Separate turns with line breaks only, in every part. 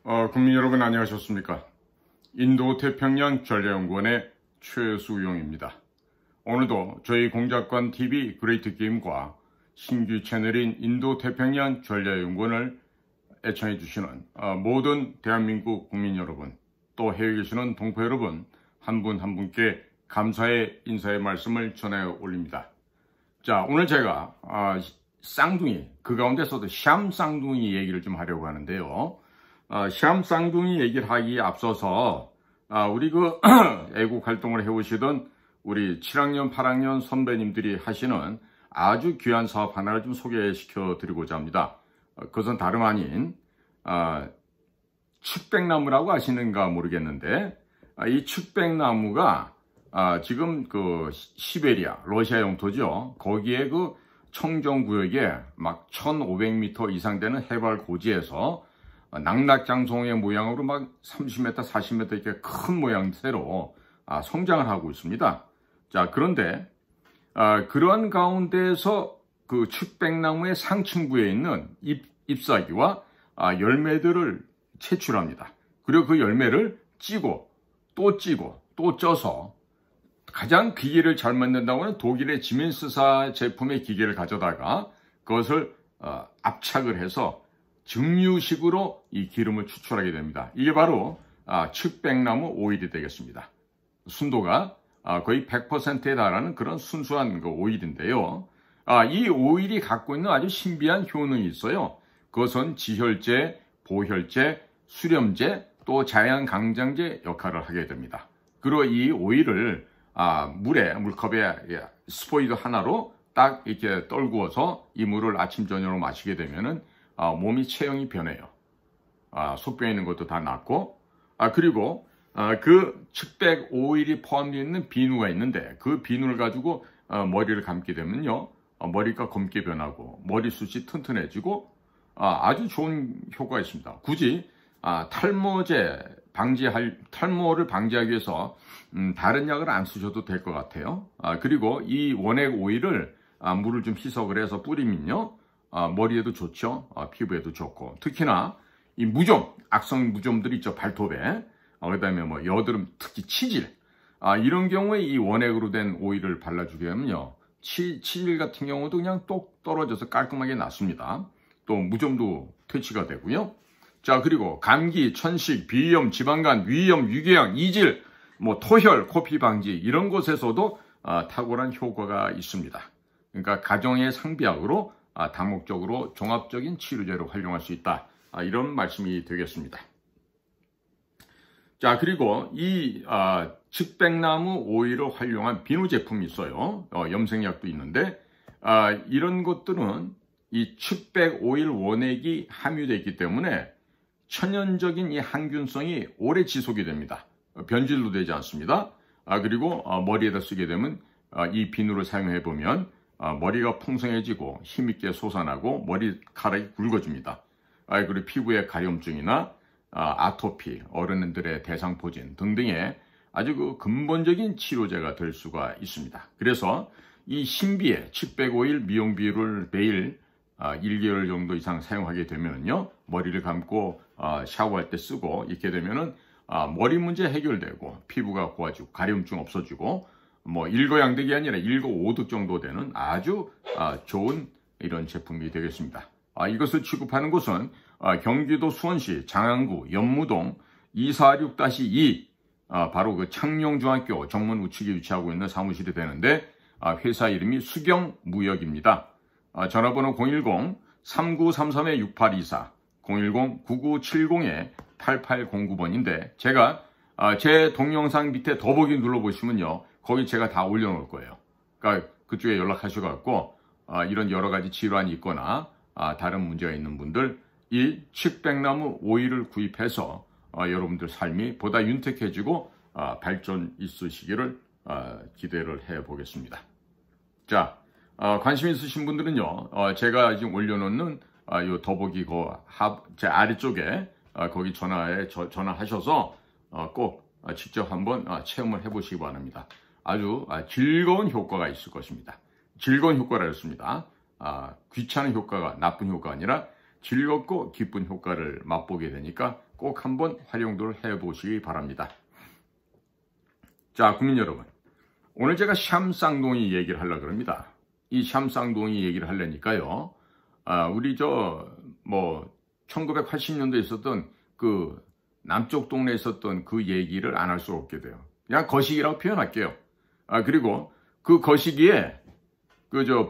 국민 여러분 안녕하셨습니까? 인도태평양 전략연구원의 최수용입니다. 오늘도 저희 공작관 TV 그레이트 게임과 신규 채널인 인도태평양 전략연구원을 애청해 주시는 모든 대한민국 국민 여러분, 또 해외에 계시는 동포 여러분 한 분 한 분께 감사의 인사의 말씀을 전해 올립니다. 자, 오늘 제가 쌍둥이, 그 가운데서도 샴 쌍둥이 얘기를 좀 하려고 하는데요. 샴 쌍둥이 얘기를 하기에 앞서서 우리 애국 활동을 해오시던 우리 7학년, 8학년 선배님들이 하시는 아주 귀한 사업 하나를 좀 소개시켜 드리고자 합니다. 그것은 다름 아닌 측백나무라고 아시는가 모르겠는데, 이 측백나무가 지금 시베리아, 러시아 영토죠. 거기에 청정구역에 막 1500m 이상 되는 해발 고지에서 낙낙장송의 모양으로 막 30m, 40m 이렇게 큰 모양새로 성장을 하고 있습니다. 자, 그런데 그러한 가운데서 그 측백나무의 상층부에 있는 잎사귀와 열매들을 채취합니다. 그리고 그 열매를 찌고 또 쪄서 가장 기계를 잘 만든다고 하는 독일의 지멘스사 제품의 기계를 가져다가 그것을 압착을 해서 증류식으로 이 기름을 추출하게 됩니다. 이게 바로 측백나무 오일이 되겠습니다. 순도가 거의 100%에 달하는 그런 순수한 오일인데요. 이 오일이 갖고 있는 아주 신비한 효능이 있어요. 그것은 지혈제, 보혈제, 수렴제, 또 자양강장제 역할을 하게 됩니다. 그리고 이 오일을 물컵에 스포이드 하나로 딱 이렇게 떨구어서 이 물을 아침 저녁으로 마시게 되면은 몸이 체형이 변해요. 속병에 있는 것도 다 낫고, 그리고 그 측백 오일이 포함되어 있는 비누가 있는데, 그 비누를 가지고 머리를 감게 되면요, 머리가 검게 변하고 머리숱이 튼튼해지고 아주 좋은 효과가 있습니다. 굳이 탈모를 방지하기 위해서 다른 약을 안 쓰셔도 될 것 같아요. 그리고 이 원액 오일을 물을 좀 희석을 해서 뿌리면요, 머리에도 좋죠. 피부에도 좋고, 특히나 이 악성 무좀들 있죠. 발톱에. 그다음에 여드름, 특히 치질. 이런 경우에 이 원액으로 된 오일을 발라주게 하면요, 치질 같은 경우도 그냥 똑 떨어져서 깔끔하게 낫습니다. 또 무좀도 퇴치가 되고요. 자, 그리고 감기, 천식, 비염, 지방간, 위염, 유궤양, 이질, 토혈, 코피 방지 이런 곳에서도 탁월한 효과가 있습니다. 그러니까 가정의 상비약으로 다목적으로 종합적인 치료제로 활용할 수 있다. 이런 말씀이 되겠습니다. 자, 그리고 이 측백나무 오일을 활용한 비누 제품이 있어요. 염색약도 있는데, 이런 것들은 이 측백 오일 원액이 함유되어 있기 때문에 천연적인 이 항균성이 오래 지속이 됩니다. 변질도 되지 않습니다. 그리고 머리에다 쓰게 되면 이 비누를 사용해 보면 머리가 풍성해지고 힘있게 솟아나고 머리카락이 굵어집니다. 그리고 피부의 가려움증이나 아토피, 어른들의 대상포진 등등의 아주 근본적인 치료제가 될 수가 있습니다. 그래서 이 신비의 측백 오일 미용 비율을 매일 1개월 정도 이상 사용하게 되면요, 머리를 감고 샤워할 때 쓰고 이렇게 되면은 머리 문제 해결되고 피부가 고와지고 가려움증 없어지고 일거양득이 아니라 일거오득 정도 되는 아주 좋은 이런 제품이 되겠습니다. 이것을 취급하는 곳은 경기도 수원시 장안구 연무동 246-2 바로 그 창녕중학교 정문 우측에 위치하고 있는 사무실이 되는데, 회사 이름이 수경무역입니다. 전화번호 010-3933-6824, 010-9970-8809번인데, 제가 제 동영상 밑에 더보기 눌러보시면요, 거기 제가 다 올려놓을 거예요. 그러니까 그쪽에 연락하셔갖고 이런 여러 가지 질환이 있거나 다른 문제가 있는 분들 이 측백나무 오일을 구입해서 여러분들 삶이 보다 윤택해지고 발전 있으시기를 기대를 해보겠습니다. 자, 관심 있으신 분들은요, 제가 지금 올려놓는 요 더보기 제 아래쪽에 거기 전화하셔서 꼭 직접 한번 체험을 해보시기 바랍니다. 아주 즐거운 효과가 있을 것입니다. 즐거운 효과라 했습니다. 귀찮은 효과가 나쁜 효과가 아니라 즐겁고 기쁜 효과를 맛보게 되니까 꼭 한번 활용도를 해보시기 바랍니다. 자, 국민 여러분, 오늘 제가 샴쌍둥이 얘기를 하려고 합니다. 이 샴쌍둥이 얘기를 하려니까요, 우리 1980년도에 있었던 그 남쪽 동네에 있었던 그 얘기를 안 할 수 없게 돼요. 그냥 거시기라고 표현할게요. 그리고 그 거시기에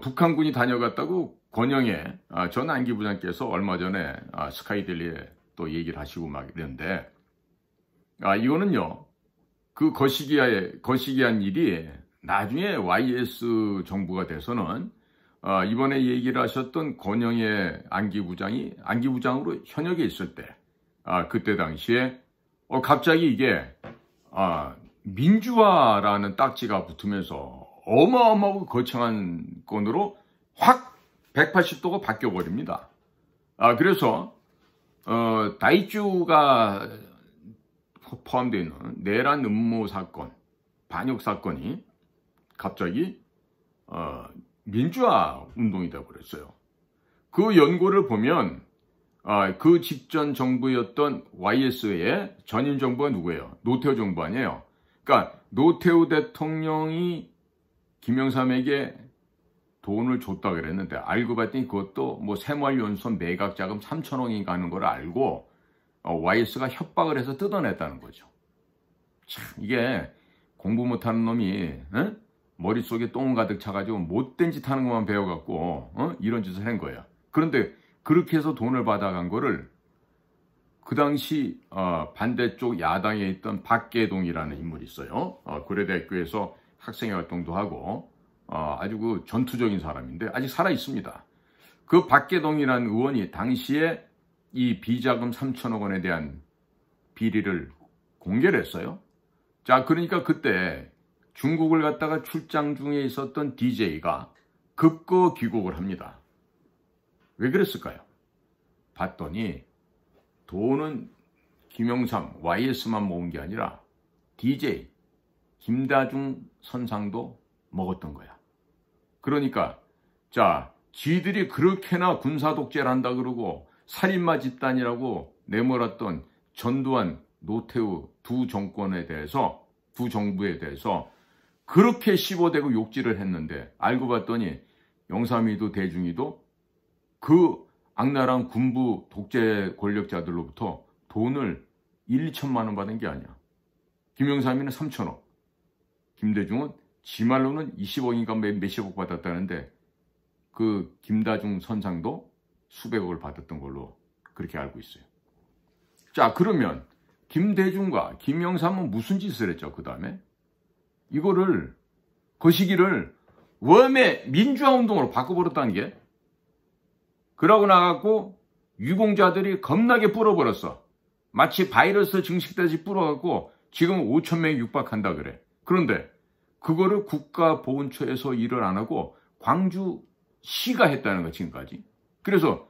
북한군이 다녀갔다고 권영애 전 안기부장께서 얼마 전에 스카이델리에 또 얘기를 하시고 막 이랬는데, 이거는요, 그 거시기한 일이 나중에 YS 정부가 돼서는 이번에 얘기를 하셨던 권영애 안기부장으로 현역에 있을 때, 그때 당시에 갑자기 이게 민주화라는 딱지가 붙으면서 어마어마하고 거창한 건으로 확 180도가 바뀌어 버립니다. 그래서 다이쭈가 포함되어 있는 내란 음모 사건, 반역 사건이 갑자기 민주화 운동이 되어버렸어요. 그 연고를 보면 그 직전 정부였던 YS의 전임 정부가 누구예요? 노태우 정부 아니에요? 그러니까 노태우 대통령이 김영삼에게 돈을 줬다 그랬는데, 알고 봤더니 그것도 새마을연수원 매각자금 3천억인가 하는 걸 알고 YS가 협박을 해서 뜯어냈다는 거죠. 참, 이게 공부 못하는 놈이 머릿속에 똥 가득 차가지고 못된 짓 하는 것만 배워갖고 이런 짓을 한 거예요. 그런데 그렇게 해서 돈을 받아간 거를 그 당시 반대쪽 야당에 있던 박계동이라는 인물이 있어요. 고려대학교에서 학생회 활동도 하고 아주 그 전투적인 사람인데 아직 살아 있습니다. 그 박계동이라는 의원이 당시에 이 비자금 3천억 원에 대한 비리를 공개를 했어요. 자, 그러니까 그때 중국을 갔다가 출장 중에 있었던 DJ가 급거 귀국을 합니다. 왜 그랬을까요? 봤더니 돈은 김영삼, YS만 모은 게 아니라 DJ 김다중 선상도 먹었던 거야. 그러니까 자, 지들이 그렇게나 군사 독재를 한다 그러고 살인마 집단이라고 내몰았던 전두환, 노태우 두 정부에 대해서 그렇게 씹어대고 욕질을 했는데, 알고 봤더니 영삼이도 대중이도 그 악랄한 군부 독재 권력자들로부터 돈을 1, 2천만 원 받은 게 아니야. 김영삼이는 3천억, 김대중은 지 말로는 20억인가 몇십억 받았다는데 그 김다중 선상도 수백억을 받았던 걸로 그렇게 알고 있어요. 자, 그러면 김대중과 김영삼은 무슨 짓을 했죠? 그 다음에 이거를, 그 시기를 웜의 민주화 운동으로 바꿔버렸다는 게, 그러고 나갖고 유공자들이 겁나게 불어버렸어. 마치 바이러스 증식되듯이 불어갖고 지금 5천 명이 육박한다 그래. 그런데 그거를 국가보훈처에서 일을 안 하고 광주시가 했다는 거, 지금까지. 그래서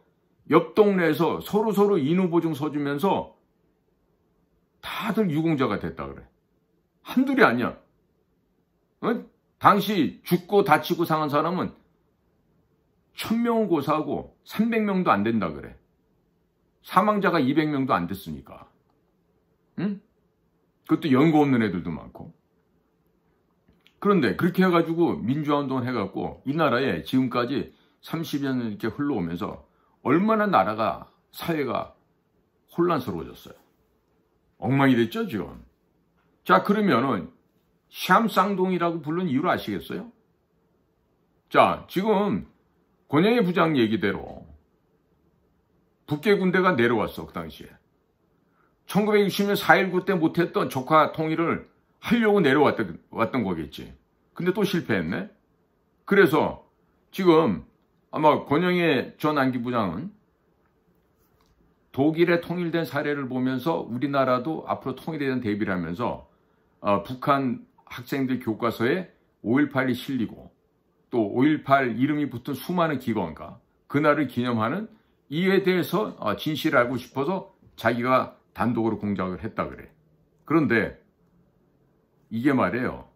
옆 동네에서 서로 인후보증 서주면서 다들 유공자가 됐다 그래. 한둘이 아니야. 당시 죽고 다치고 상한 사람은 1000명은 고사하고 300명도 안 된다 그래. 사망자가 200명도 안 됐으니까. 응? 그것도 연고 없는 애들도 많고. 그런데 그렇게 해가지고 민주화운동을 해갖고 이 나라에 지금까지 30여 년 이렇게 흘러오면서 얼마나 나라가, 사회가 혼란스러워졌어요. 엉망이 됐죠, 지금. 자, 그러면은 샴쌍둥이라고 부른 이유를 아시겠어요? 자, 지금 권영애 부장 얘기대로 북계 군대가 내려왔어, 그 당시에. 1960년 4.19 때 못했던 조카 통일을 하려고 내려왔던 거겠지. 근데 또 실패했네. 그래서 지금 아마 권영애 전 안기부장은 독일에 통일된 사례를 보면서 우리나라도 앞으로 통일에 대한 대비를 하면서 북한 학생들 교과서에 5.18이 실리고 또 5.18 이름이 붙은 수많은 기관과 그날을 기념하는 이에 대해서 진실을 알고 싶어서 자기가 단독으로 공작을 했다 그래. 그런데 이게 말이에요.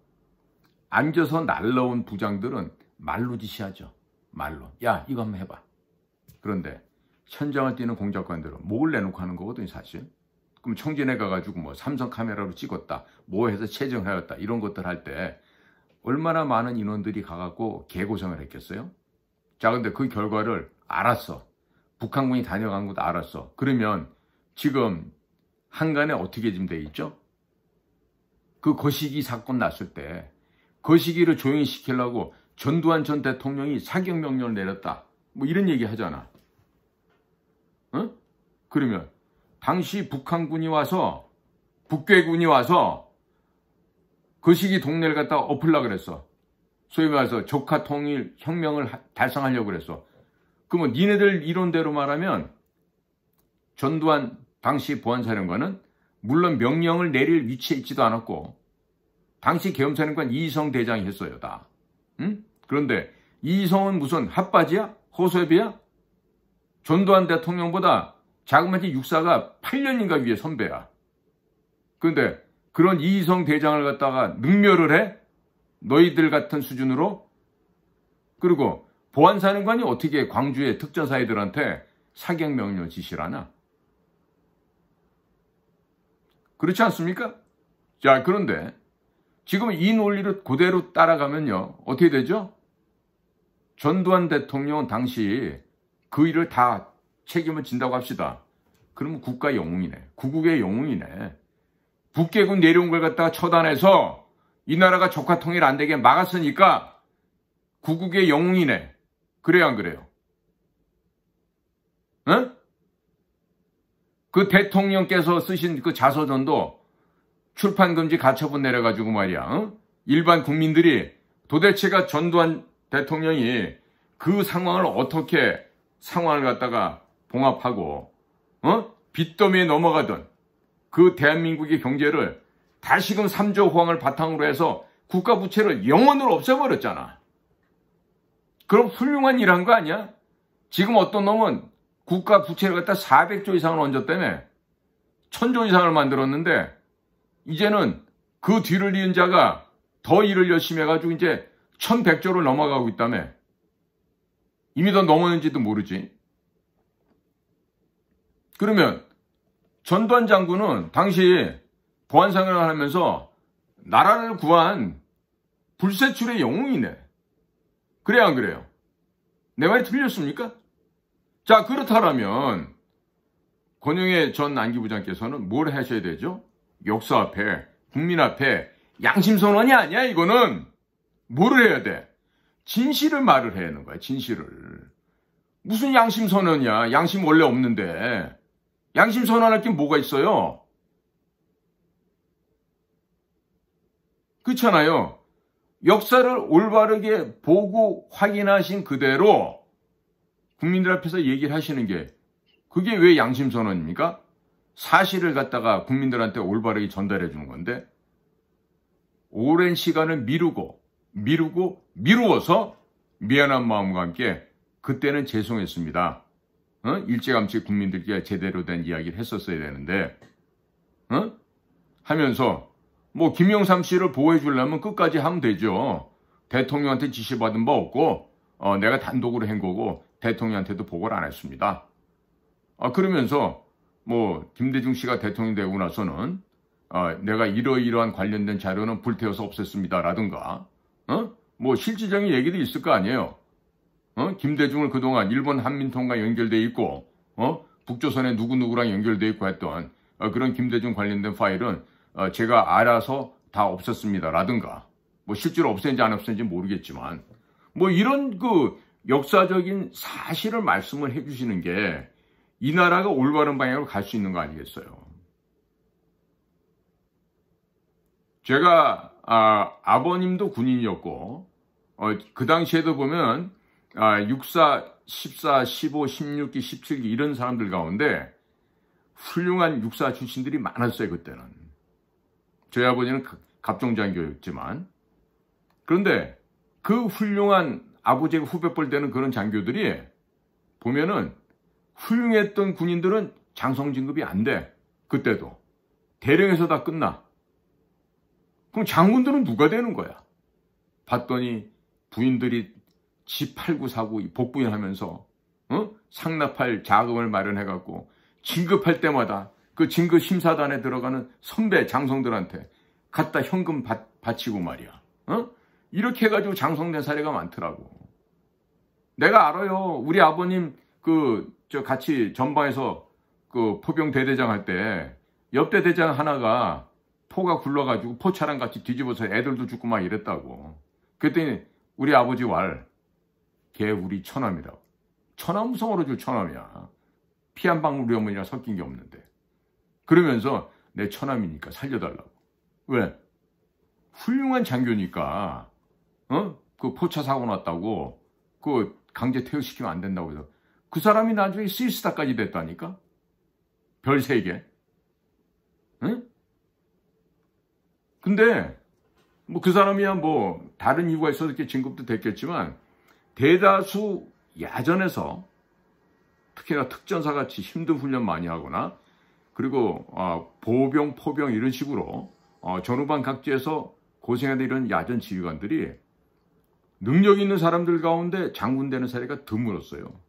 앉아서 날라온 부장들은 말로 지시하죠. 말로. 야, 이거 한번 해봐. 그런데 현장을 뛰는 공작관들은 목을 내놓고 하는 거거든요, 사실. 그럼 청진에 가가지고 뭐 삼성 카메라로 찍었다, 뭐 해서 채정하였다, 이런 것들 할 때 얼마나 많은 인원들이 가갖고 개고생을 했겠어요? 자, 근데 그 결과를 알았어. 북한군이 다녀간 것도 알았어. 그러면 지금 한간에 어떻게 지금 돼 있죠? 그 거시기 사건 났을 때 거시기를 조용히 시키려고 전두환 전 대통령이 사격명령을 내렸다, 뭐 이런 얘기 하잖아. 어? 그러면 당시 북한군이 와서, 북괴군이 와서 거시기 동네를 갖다가 엎으려고 그랬어. 소위 말해서 조카 통일 혁명을 달성하려고 그랬어. 그러면 니네들 이론대로 말하면 전두환 당시 보안사령관은 물론 명령을 내릴 위치에 있지도 않았고 당시 계엄사령관 이희성 대장이 했어요, 다. 응? 그런데 이희성은 무슨 핫바지야? 호섭이야? 전두환 대통령보다 자그마치 육사가 8년인가 위에 선배야. 그런데 그런 이희성 대장을 갖다가 능멸을 해? 너희들 같은 수준으로? 그리고 보안사령관이 어떻게 광주의 특전사이들한테 사격명령을 지시를 하나? 그렇지 않습니까? 자, 그런데 지금 이 논리를 그대로 따라가면요, 어떻게 되죠? 전두환 대통령은 당시 그 일을 다 책임을 진다고 합시다. 그러면 국가의 영웅이네. 구국의 영웅이네. 북괴군 내려온 걸 갖다가 처단해서 이 나라가 조카 통일 안 되게 막았으니까 구국의 영웅이네. 그래요, 안 그래요? 어? 그 대통령께서 쓰신 그 자서전도 출판금지 가처분 내려가지고 말이야. 어? 일반 국민들이 도대체가 전두환 대통령이 그 상황을 어떻게 상황을 갖다가 봉합하고 빚더미에 넘어가던 그 대한민국의 경제를 다시금 3조 호황을 바탕으로 해서 국가 부채를 영원으로 없애버렸잖아. 그럼 훌륭한 일 한 거 아니야? 지금 어떤 놈은 국가 부채를 갖다 400조 이상을 얹었다며 1000조 이상을 만들었는데 이제는 그 뒤를 이은 자가 더 일을 열심히 해가지고 이제 1100조를 넘어가고 있다며. 이미 더 넘었는지도 모르지. 그러면 전두환 장군은 당시 보안상을 하면서 나라를 구한 불세출의 영웅이네. 그래, 안 그래요? 내 말이 틀렸습니까? 자, 그렇다면 권영애 전 안기부장께서는 뭘 하셔야 되죠? 역사 앞에, 국민 앞에 양심선언이 아니야, 이거는. 뭐를 해야 돼? 진실을 말을 해야 하는 거야, 진실을. 무슨 양심선언이야? 양심 원래 없는데. 양심선언할 게 뭐가 있어요? 그렇잖아요. 역사를 올바르게 보고 확인하신 그대로 국민들 앞에서 얘기를 하시는 게 그게 왜 양심선언입니까? 사실을 갖다가 국민들한테 올바르게 전달해 주는 건데 오랜 시간을 미루어서 미안한 마음과 함께 그때는 죄송했습니다. 일찌감치 국민들께 제대로 된 이야기를 했었어야 되는데 하면서 뭐 김영삼 씨를 보호해 주려면 끝까지 하면 되죠. 대통령한테 지시받은 바 없고 내가 단독으로 한 거고 대통령한테도 보고를 안 했습니다. 그러면서 뭐 김대중 씨가 대통령 되고 나서는 내가 이러이러한 관련된 자료는 불태워서 없앴습니다 라든가 뭐 실질적인 얘기도 있을 거 아니에요. 김대중을 그동안 일본 한민통과 연결돼 있고 북조선에 누구누구랑 연결돼 있고 했던 그런 김대중 관련된 파일은 제가 알아서 다 없앴습니다 라든가 뭐 실제로 없앤지 안 없앤지 모르겠지만 뭐 이런 그 역사적인 사실을 말씀을 해주시는 게 이 나라가 올바른 방향으로 갈 수 있는 거 아니겠어요? 제가 아버님도 군인이었고 그 당시에도 보면 64, 14, 15, 16기, 17기 이런 사람들 가운데 훌륭한 육사 출신들이 많았어요. 그때는. 저희 아버지는 갑종장교였지만 그런데 그 훌륭한 아버지가 후배뻘 되는 그런 장교들이 보면은 훌륭했던 군인들은 장성진급이 안 돼. 그때도. 대령에서 다 끝나. 그럼 장군들은 누가 되는 거야? 봤더니 부인들이 집 팔고 사고 복부인하면서 상납할 자금을 마련해갖고 진급할 때마다 그 진급 심사단에 들어가는 선배 장성들한테 갖다 현금 바치고 말이야. 이렇게 해가지고 장성된 사례가 많더라고. 내가 알아요. 우리 아버님 같이 전방에서 그 포병 대대장 할 때 옆대 대장 하나가 포가 굴러가지고 포차랑 같이 뒤집어서 애들도 죽고 막 이랬다고. 그랬더니 우리 아버지 걔 우리 처남이라고. 처남 무성으로 줄 처남이야. 피 한 방울 우리 어머니랑 섞인 게 없는데. 그러면서 내 처남이니까 살려달라고. 왜? 훌륭한 장교니까 그 포차 사고 났다고 그 강제 퇴역시키면 안 된다고 해서 그 사람이 나중에 스위스타까지 됐다니까? 별 3개. 응? 근데 뭐 그 사람이야 뭐 다른 이유가 있어서 이렇게 진급도 됐겠지만 대다수 야전에서 특히나 특전사같이 힘든 훈련 많이 하거나 그리고 보병, 포병 이런 식으로 전후반 각지에서 고생하는 이런 야전 지휘관들이 능력 있는 사람들 가운데 장군 되는 사례가 드물었어요.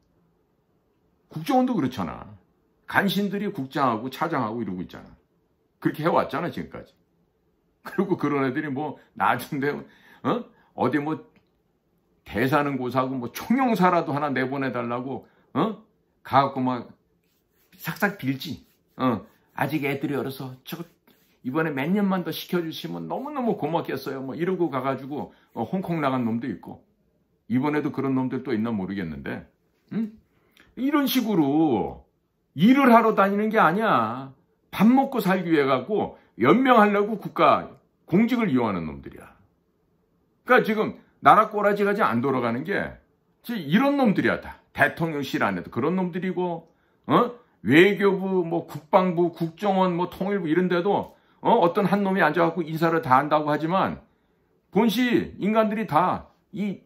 국정원도 그렇잖아. 간신들이 국장하고 차장하고 이러고 있잖아. 그렇게 해왔잖아 지금까지. 그리고 그런 애들이 뭐 나중에 어디 뭐 대사는 고사하고 뭐 총영사라도 하나 내보내달라고 가갖고 막 싹싹 빌지. 아직 애들이 어려서 저거 이번에 몇 년만 더 시켜주시면 너무너무 고맙겠어요. 뭐 이러고 가가지고 홍콩 나간 놈도 있고 이번에도 그런 놈들 또 있나 모르겠는데 이런 식으로 일을 하러 다니는 게 아니야. 밥 먹고 살기 위해 갖고 연명하려고 국가 공직을 이용하는 놈들이야. 그러니까 지금 나라 꼬라지가 안 돌아가는 게 이런 놈들이야. 다 대통령실 안에도 그런 놈들이고 외교부, 뭐 국방부, 국정원, 뭐 통일부 이런 데도 어떤 한 놈이 앉아갖고 인사를 다 한다고 하지만 본시 인간들이 다 이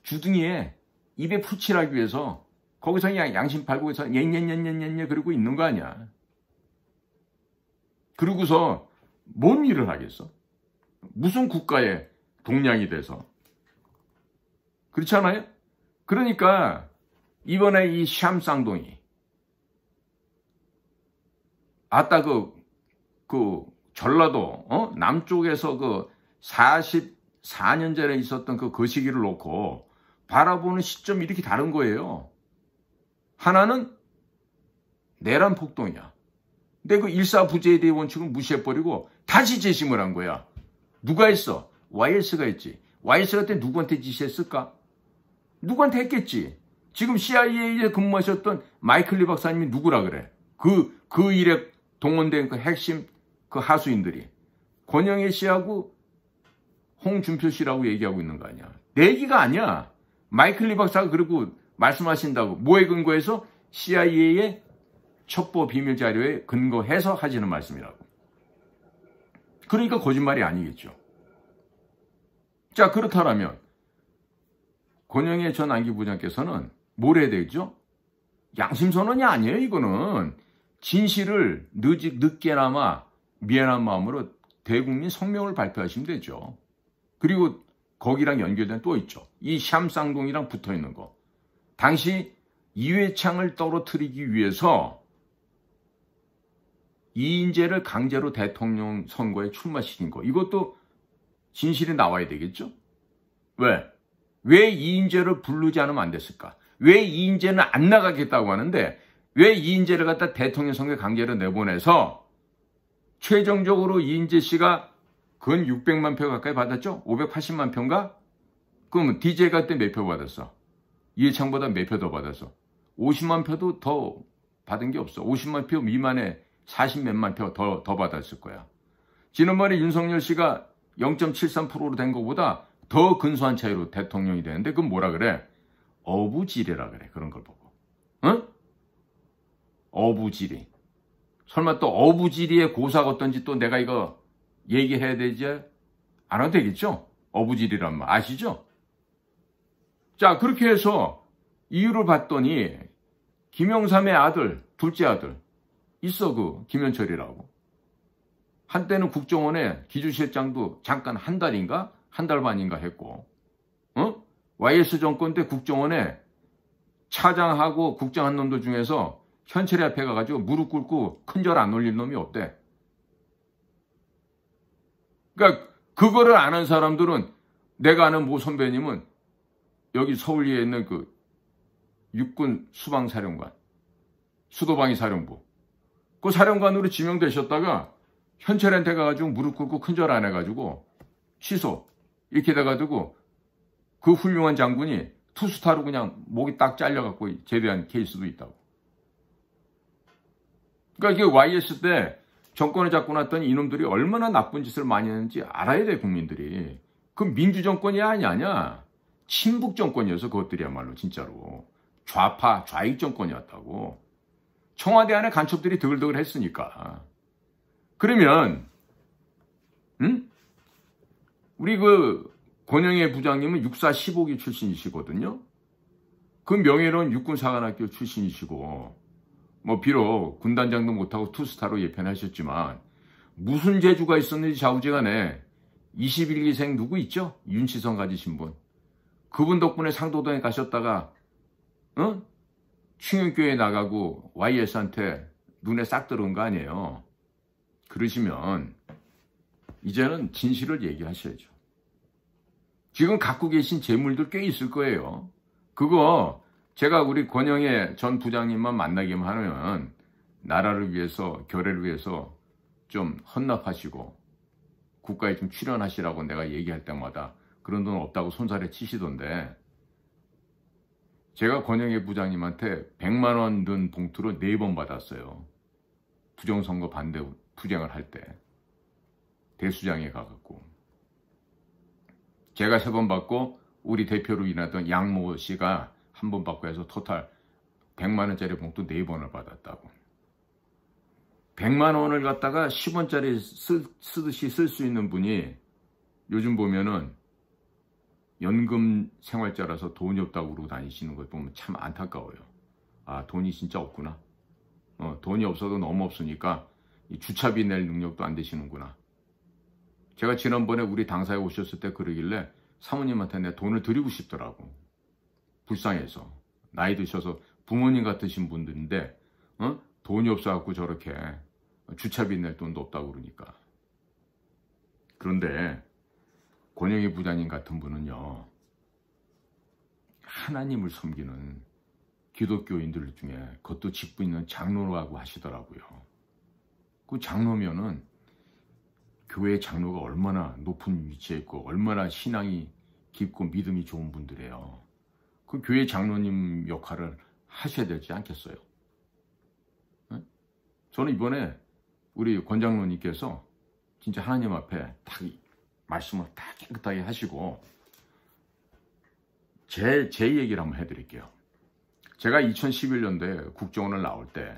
주둥이에 입에 풀칠하기 위해서 거기서 그냥 양심 팔고 해서 녜녜녜녜녜 그러고 있는 거 아니야. 그러고서 뭔 일을 하겠어? 무슨 국가의 동량이 돼서. 그렇지 않아요? 그러니까 이번에 이 샴쌍동이 아따 그 전라도 남쪽에서 그 44년 전에 있었던 그 시기를 놓고 바라보는 시점이 이렇게 다른 거예요. 하나는 내란 폭동이야. 근데 그 일사부재에 대해 원칙을 무시해버리고 다시 재심을 한 거야. 누가 했어? YS가 했지. YS가 그때 누구한테 지시했을까? 누구한테 했겠지. 지금 CIA에 근무하셨던 마이클 리 박사님이 누구라 그래? 그 일에 동원된 그 핵심 그 하수인들이 권영애 씨하고 홍준표 씨라고 얘기하고 있는 거 아니야. 내 얘기가 아니야. 마이클 리 박사가 그러고 말씀하신다고. 뭐에 근거해서? CIA의 첩보 비밀 자료에 근거해서 하시는 말씀이라고. 그러니까 거짓말이 아니겠죠. 자, 그렇다면 권영애 전 안기부장께서는 뭘 해야 되죠? 양심선언이 아니에요. 이거는 진실을 늦게나마 미안한 마음으로 대국민 성명을 발표하시면 되죠. 그리고 거기랑 연결된 또 있죠. 이 샴쌍동이랑 붙어있는 거. 당시 이회창을 떨어뜨리기 위해서 이인재를 강제로 대통령 선거에 출마시킨 거. 이것도 진실이 나와야 되겠죠? 왜? 왜 이인재를 부르지 않으면 안 됐을까? 왜 이인재는 안 나가겠다고 하는데 왜 이인재를 갖다 대통령 선거에 강제로 내보내서 최종적으로 이인재 씨가 근 600만 표 가까이 받았죠? 580만 표인가? 그럼 DJ가 그때 몇 표 받았어? 이해창보다 몇 표 더 받았어? 50만 표도 더 받은 게 없어. 50만 표 미만에 40몇만 표 더 받았을 거야. 지난번에 윤석열 씨가 0.73%로 된 것보다 더 근소한 차이로 대통령이 되는데 그건 뭐라 그래? 어부지리라 그래. 그런 걸 보고. 응? 어부지리. 설마 또 어부지리의 고사가 어떤지 또 내가 이거 얘기해야 되지? 안 해도 되겠죠? 어부지리란 말 아시죠? 자, 그렇게 해서 이유를 봤더니 김영삼의 아들, 둘째 아들 있어. 그 김현철이라고. 한때는 국정원에 기주실장도 잠깐 한 달인가? 한 달 반인가 했고 YS 정권 때 국정원에 차장하고 국장한 놈들 중에서 현철이 앞에 가가지고 무릎 꿇고 큰절 안 올린 놈이 없대. 그러니까 그거를 아는 사람들은, 내가 아는 모 선배님은 여기 서울리에 있는 그 육군 수방사령관, 수도방위 사령부, 그 사령관으로 지명되셨다가 현철한테 가가지고 무릎 꿇고 큰절 안 해가지고 취소 이렇게 돼가지고 그 훌륭한 장군이 투스타로 그냥 목이 딱 잘려갖고 제대한 케이스도 있다고. 그러니까 이게 YS 때 정권을 잡고 났더니 이놈들이 얼마나 나쁜 짓을 많이 했는지 알아야 돼, 국민들이. 그 민주정권이 아니냐. 친북 정권이어서 그것들이야말로 진짜로. 좌파, 좌익 정권이었다고. 청와대 안에 간첩들이 드글드글 했으니까. 그러면, 우리 그 권영애 부장님은 육사 15기 출신이시거든요. 그 명예로운 육군사관학교 출신이시고, 뭐 비록 군단장도 못하고 투스타로 예편하셨지만 무슨 재주가 있었는지 좌우지간에 21기생 누구 있죠? 윤치성 가지신 분. 그분 덕분에 상도동에 가셨다가 충영교회 나가고 YS한테 눈에 싹 들어온 거 아니에요. 그러시면 이제는 진실을 얘기하셔야죠. 지금 갖고 계신 재물들 꽤 있을 거예요. 그거 제가 우리 권영애 전 부장님만 만나기만 하면 나라를 위해서, 결의를 위해서 좀 헌납하시고 국가에 좀 출연하시라고 내가 얘기할 때마다 그런 돈 없다고 손살에 치시던데, 제가 권영애 부장님한테 100만 원 든 봉투를 4번 받았어요. 부정선거 반대 투쟁을 할 때 대수장에 가갖고. 제가 3번 받고 우리 대표로 일하던 양모 씨가 1번 받고 해서 토탈 100만 원짜리 봉투 4번을 받았다고. 100만 원을 갖다가 10원짜리 쓰듯이 쓸 수 있는 분이 요즘 보면은 연금 생활자라서 돈이 없다고 그러고 다니시는 걸 보면 참 안타까워요. 아, 돈이 진짜 없구나. 돈이 없어도 너무 없으니까 이 주차비 낼 능력도 안 되시는구나. 제가 지난번에 우리 당사에 오셨을 때 그러길래 사모님한테 내 돈을 드리고 싶더라고. 불쌍해서. 나이 드셔서 부모님 같으신 분들인데 돈이 없어갖고 저렇게 주차비 낼 돈도 없다고 그러니까. 그런데 권영희 부장님 같은 분은요, 하나님을 섬기는 기독교인들 중에 그것도 직분 있는 장로라고 하시더라고요. 그 장로면은 교회 장로가 얼마나 높은 위치에 있고 얼마나 신앙이 깊고 믿음이 좋은 분들이에요. 그 교회 장로님 역할을 하셔야 되지 않겠어요? 저는 이번에 우리 권장로님께서 진짜 하나님 앞에 다 말씀을 다 깨끗하게 하시고, 제 얘기를 한번 해드릴게요. 제가 2011년도에 국정원을 나올 때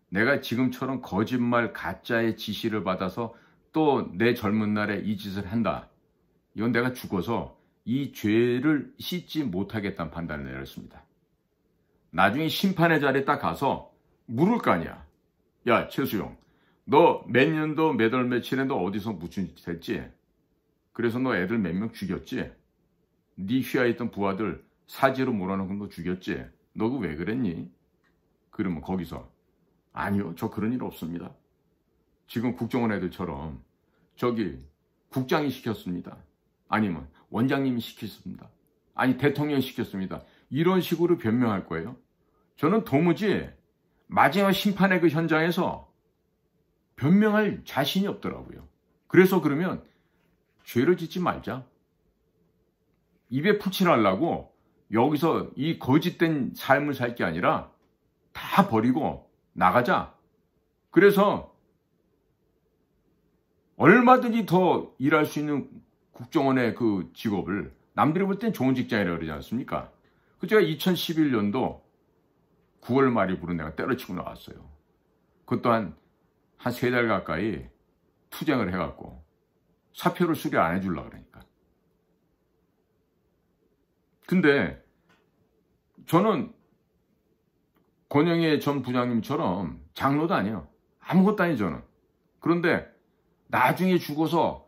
내가 지금처럼 거짓말 가짜의 지시를 받아서 또 내 젊은 날에 이 짓을 한다, 이건 내가 죽어서 이 죄를 씻지 못하겠다는 판단을 내렸습니다. 나중에 심판의 자리에 딱 가서 물을 거 아니야. 야, 최수용, 너 몇 년도 몇 월 며칠에 너 어디서 무슨 짓 했지? 그래서 너 애들 몇 명 죽였지? 네 휘하에 있던 부하들 사지로 몰아넣은 거 죽였지? 너 그거 왜 그랬니? 그러면 거기서 아니요, 저 그런 일 없습니다. 지금 국정원 애들처럼 저기 국장이 시켰습니다. 아니면 원장님이 시켰습니다. 아니 대통령이 시켰습니다. 이런 식으로 변명할 거예요. 저는 도무지 마지막 심판의 그 현장에서 변명할 자신이 없더라고요. 그래서 그러면 죄를 짓지 말자. 입에 풀칠하려고 여기서 이 거짓된 삶을 살 게 아니라 다 버리고 나가자. 그래서 얼마든지 더 일할 수 있는 국정원의 그 직업을 남들이 볼 땐 좋은 직장이라고 그러지 않습니까? 그 제가 2011년도 9월 말일부로 내가 때려치고 나왔어요. 그것도 한 3달 가까이 투쟁을 해갖고 사표를 수리 안 해주려고 그러니까. 근데 저는 권영애 전 부장님처럼 장로도 아니에요. 아무것도 아니에요, 저는. 그런데 나중에 죽어서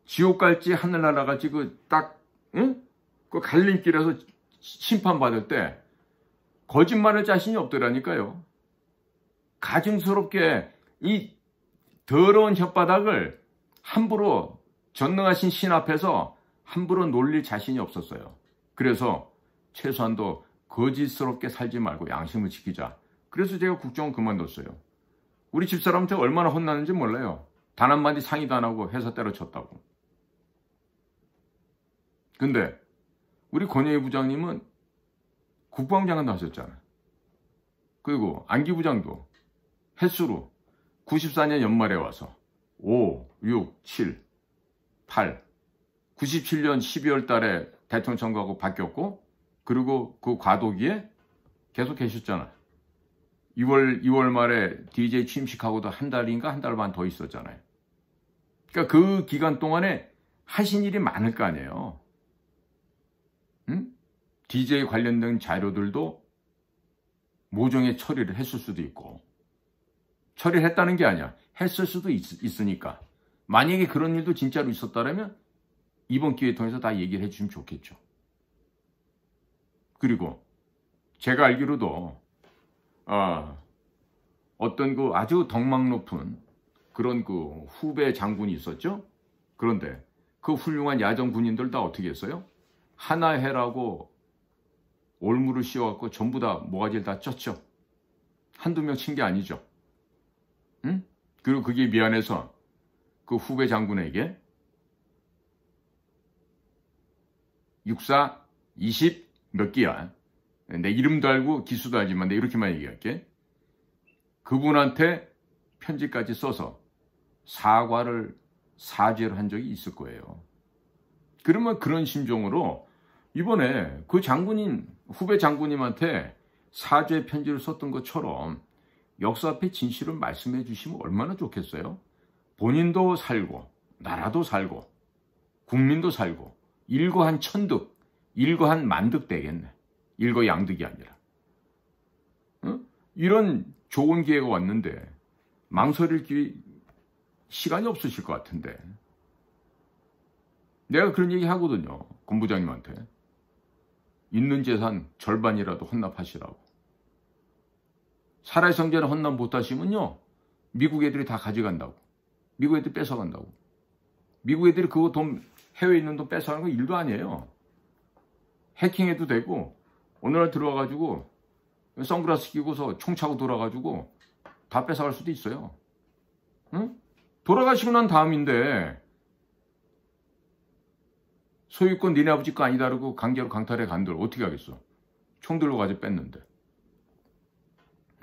지옥 갈지 하늘 날아갈지 그 딱, 응? 그 갈림길에서 심판받을 때 거짓말할 자신이 없더라니까요. 가증스럽게 이 더러운 혓바닥을 함부로 전능하신 신 앞에서 함부로 놀릴 자신이 없었어요. 그래서 최소한도 거짓스럽게 살지 말고 양심을 지키자. 그래서 제가 국정원 그만뒀어요. 우리 집사람한테 얼마나 혼나는지 몰라요. 단 한마디 상의도 안 하고 회사 때려쳤다고. 근데 우리 권영희 부장님은 국방장관도 하셨잖아요. 그리고 안기 부장도 햇수로 94년 연말에 와서 5, 6, 7, 8, 97년 12월 달에 대통령 선거하고 바뀌었고, 그리고 그 과도기에 계속 계셨잖아요. 2월 말에 DJ 취임식하고도 한 달인가 한 달 반 더 있었잖아요. 그러니까 그 기간 동안에 하신 일이 많을 거 아니에요. 응? DJ 관련된 자료들도 모종의 처리를 했을 수도 있고, 처리를 했다는 게 아니야. 했을 수도 있으니까. 만약에 그런 일도 진짜로 있었다면 이번 기회 통해서 다 얘기를 해주시면 좋겠죠. 그리고 제가 알기로도 어떤 그 아주 덕망 높은 그런 그 후배 장군이 있었죠. 그런데 그 훌륭한 야전 군인들 다 어떻게 했어요? 하나해라고 올무를 씌워갖고 전부 다 모가지를 다 쪘죠. 한두 명 친 게 아니죠. 응? 그리고 그게 미안해서 그 후배 장군에게 육사 20 몇 기야. 내 이름도 알고 기수도 알지만 내가 이렇게만 얘기할게. 그분한테 편지까지 써서 사죄를 한 적이 있을 거예요. 그러면 그런 심정으로 이번에 그 장군인, 후배 장군님한테 사죄 편지를 썼던 것처럼 역사 앞에 진실을 말씀해 주시면 얼마나 좋겠어요? 본인도 살고, 나라도 살고, 국민도 살고, 일거한 천득, 일거한 만득 되겠네. 일거양득이 아니라. 이런 좋은 기회가 왔는데 망설일 시간이 없으실 것 같은데. 내가 그런 얘기 하거든요. 본부장님한테. 있는 재산 절반이라도 헌납하시라고. 살아있성전에 헌납 못하시면요, 미국 애들이 다 가져간다고. 미국 애들이 뺏어간다고. 미국 애들이 그거 돈, 해외에 있는 돈 뺏어가는 거 일도 아니에요. 해킹해도 되고, 어느 날 들어와가지고 선글라스 끼고서 총 차고 돌아가지고 다 뺏어갈 수도 있어요. 응? 돌아가시고 난 다음인데 소유권 니네 아버지 거 아니다 그러고 강제로 강탈해 간들 어떻게 하겠어? 총 들고 가서 뺐는데.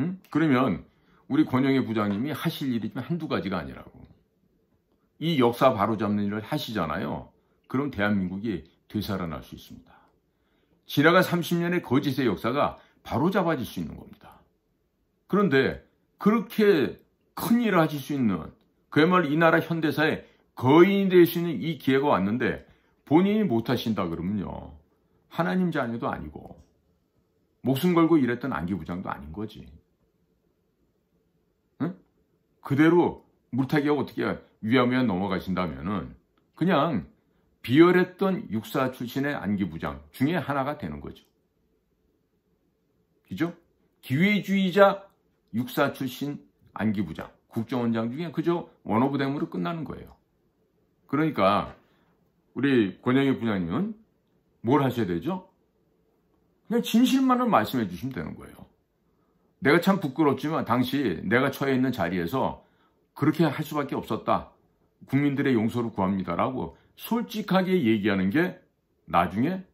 응? 그러면 우리 권영희 부장님이 하실 일이 한두 가지가 아니라고. 이 역사 바로잡는 일을 하시잖아요. 그럼 대한민국이 되살아날 수 있습니다. 지나간 30년의 거짓의 역사가 바로잡아질 수 있는 겁니다. 그런데 그렇게 큰 일을 하실 수 있는, 그야말로 이 나라 현대사의 거인이 될 수 있는 이 기회가 왔는데 본인이 못하신다 그러면요, 하나님 자녀도 아니고 목숨 걸고 일했던 안기 부장도 아닌 거지. 응? 그대로 물타기하고 어떻게 위험에 넘어가신다면은 그냥 비열했던 육사 출신의 안기 부장 중에 하나가 되는 거죠. 그죠? 기회주의자 육사 출신 안기 부장, 국정원장 중에 그저 원오브댐으로 끝나는 거예요. 그러니까 우리 권영희 부장님은 뭘 하셔야 되죠? 그냥 진실만을 말씀해 주시면 되는 거예요. 내가 참 부끄럽지만 당시 내가 처해 있는 자리에서 그렇게 할 수밖에 없었다. 국민들의 용서를 구합니다라고 솔직하게 얘기하는 게 나중에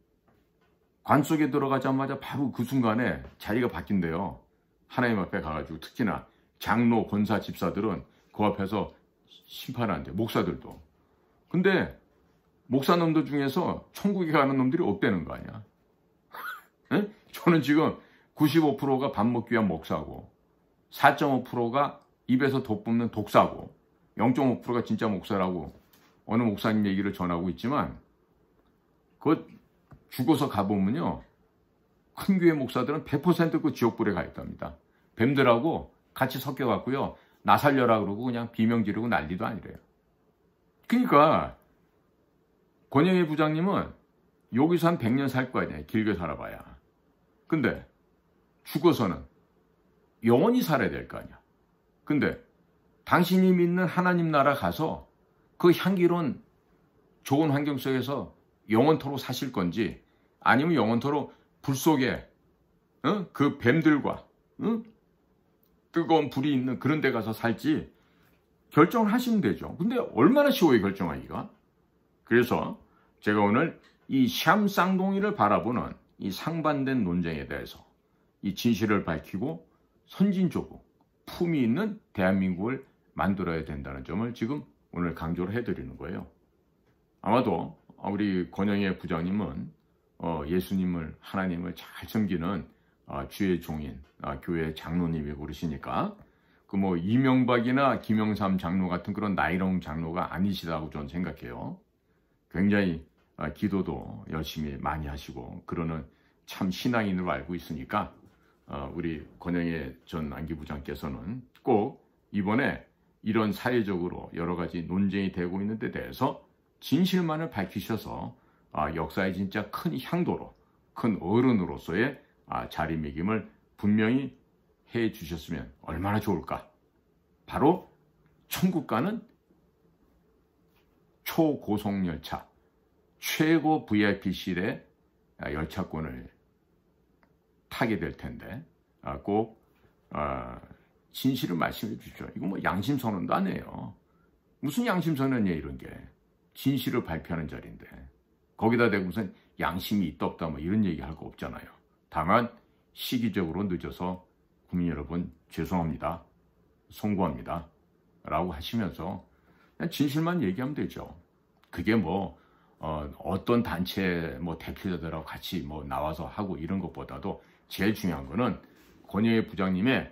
관 속에 들어가자마자 바로 그 순간에 자리가 바뀐대요. 하나님 앞에 가가지고. 특히나 장로, 권사, 집사들은 그 앞에서 심판한대. 목사들도. 근데 목사놈들 중에서 천국에 가는 놈들이 없다는 거 아니야. 저는 지금 95%가 밥 먹기 위한 목사고 4.5%가 입에서 돋붙는 독사고 0.5%가 진짜 목사라고 어느 목사님 얘기를 전하고 있지만, 그 죽어서 가보면요, 큰 교회 목사들은 100% 그 지옥불에 가 있답니다. 뱀들하고 같이 섞여갖고요, 나 살려라 그러고 그냥 비명 지르고 난리도 아니래요. 그러니까 권영희 부장님은 여기서 한 100년 살 거 아니에요. 길게 살아봐야. 근데 죽어서는 영원히 살아야 될 거 아니야. 근데 당신이 믿는 하나님 나라 가서 그 향기로운 좋은 환경 속에서 영원토록 사실 건지, 아니면 영원토록 불 속에 그 뱀들과 뜨거운 불이 있는 그런 데 가서 살지 결정을 하시면 되죠. 근데 얼마나 쉬워요, 결정하기가. 그래서 제가 오늘 이 샴 쌍둥이를 바라보는 이 상반된 논쟁에 대해서 이 진실을 밝히고 선진적이고 품위 있는 대한민국을 만들어야 된다는 점을 지금 오늘 강조를 해드리는 거예요. 아마도 우리 권영애 부장님은 예수님을, 하나님을 잘 섬기는 주의 종인 교회 장로님이고 그러시니까 그 뭐 이명박이나 김영삼 장로 같은 그런 나이로운 장로가 아니시다고 저는 생각해요. 굉장히 기도도 열심히 많이 하시고 그러는 참 신앙인으로 알고 있으니까 우리 권영애 전 안기부장께서는 꼭 이번에 이런 사회적으로 여러 가지 논쟁이 되고 있는 데 대해서 진실만을 밝히셔서 역사의 진짜 큰 향도로, 큰 어른으로서의 자리매김을 분명히 해 주셨으면 얼마나 좋을까. 바로 천국 가는 초고속열차, 최고 VIP실의 열차권을 타게 될 텐데 꼭 진실을 말씀해 주십시오. 이거 뭐 양심선언도 아니에요. 무슨 양심선언이에요, 이런 게. 진실을 발표하는 자리인데 거기다 대고 무슨 양심이 있다 없다 뭐 이런 얘기 할 거 없잖아요. 다만 시기적으로 늦어서 국민 여러분 죄송합니다, 송구합니다 라고 하시면서 그냥 진실만 얘기하면 되죠. 그게 뭐 어떤 단체 뭐 대표자들하고 같이 뭐 나와서 하고 이런 것보다도 제일 중요한 거는 권영애 부장님의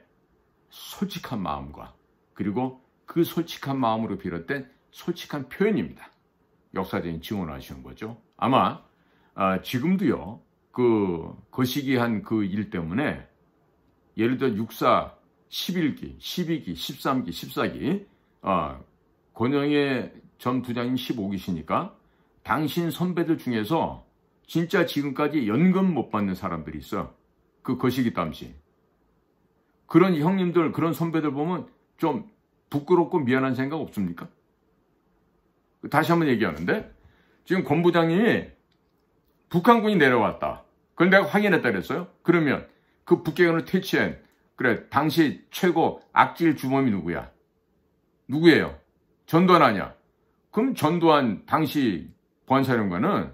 솔직한 마음과 그리고 그 솔직한 마음으로 비롯된 솔직한 표현입니다. 역사적인 지원을 하시는 거죠. 아마 지금도요, 그 거시기한 그 일 때문에 예를 들어 육사 11기, 12기, 13기, 14기 권영애 전 부장님 15기시니까 당신 선배들 중에서 진짜 지금까지 연금 못 받는 사람들이 있어. 그 거시기 당시. 그런 형님들, 그런 선배들 보면 좀 부끄럽고 미안한 생각 없습니까? 다시 한번 얘기하는데 지금 권 부장님이 북한군이 내려왔다. 그걸 내가 확인했다 그랬어요. 그러면 그 북괴군을 퇴치한 그래 당시 최고 악질 주범이 누구야? 누구예요? 전두환 아니야? 그럼 전두환 당시 보안사령관은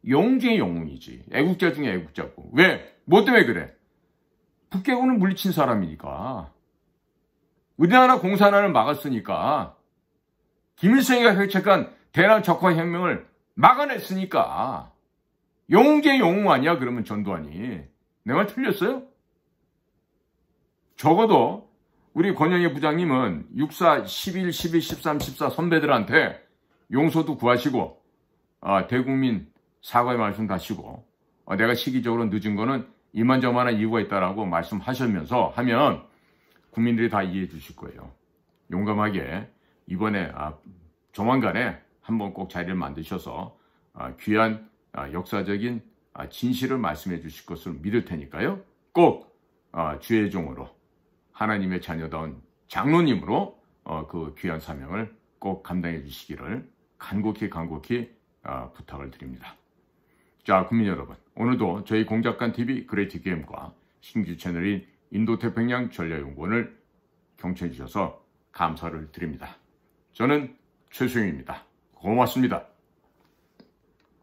영웅 중에 영웅이지. 애국자 중에 애국자고. 왜? 뭐 때문에 그래? 북괴군을 물리친 사람이니까. 우리나라 공산화를 막았으니까. 김일성이가 획책한 대남 적화혁명을 막아냈으니까. 영웅 중에 영웅 아니야? 그러면 전두환이. 내 말 틀렸어요? 적어도 우리 권영애 부장님은 64, 11, 12, 13, 14 선배들한테 용서도 구하시고 대국민 사과의 말씀 하시고 내가 시기적으로 늦은 거는 이만저만한 이유가 있다라고 말씀하시면서 하면 국민들이 다 이해해 주실 거예요. 용감하게 이번에 조만간에 한번 꼭 자리를 만드셔서 귀한 역사적인 진실을 말씀해 주실 것을 믿을 테니까요. 꼭 주의 종으로 하나님의 자녀다운 장로님으로 그 귀한 사명을 꼭 감당해 주시기를 간곡히 부탁을 드립니다. 자, 국민 여러분, 오늘도 저희 공작관TV 그레이트게임과 신규 채널인 인도태평양 전략연구원을 경청해 주셔서 감사를 드립니다. 저는 최수영입니다. 고맙습니다.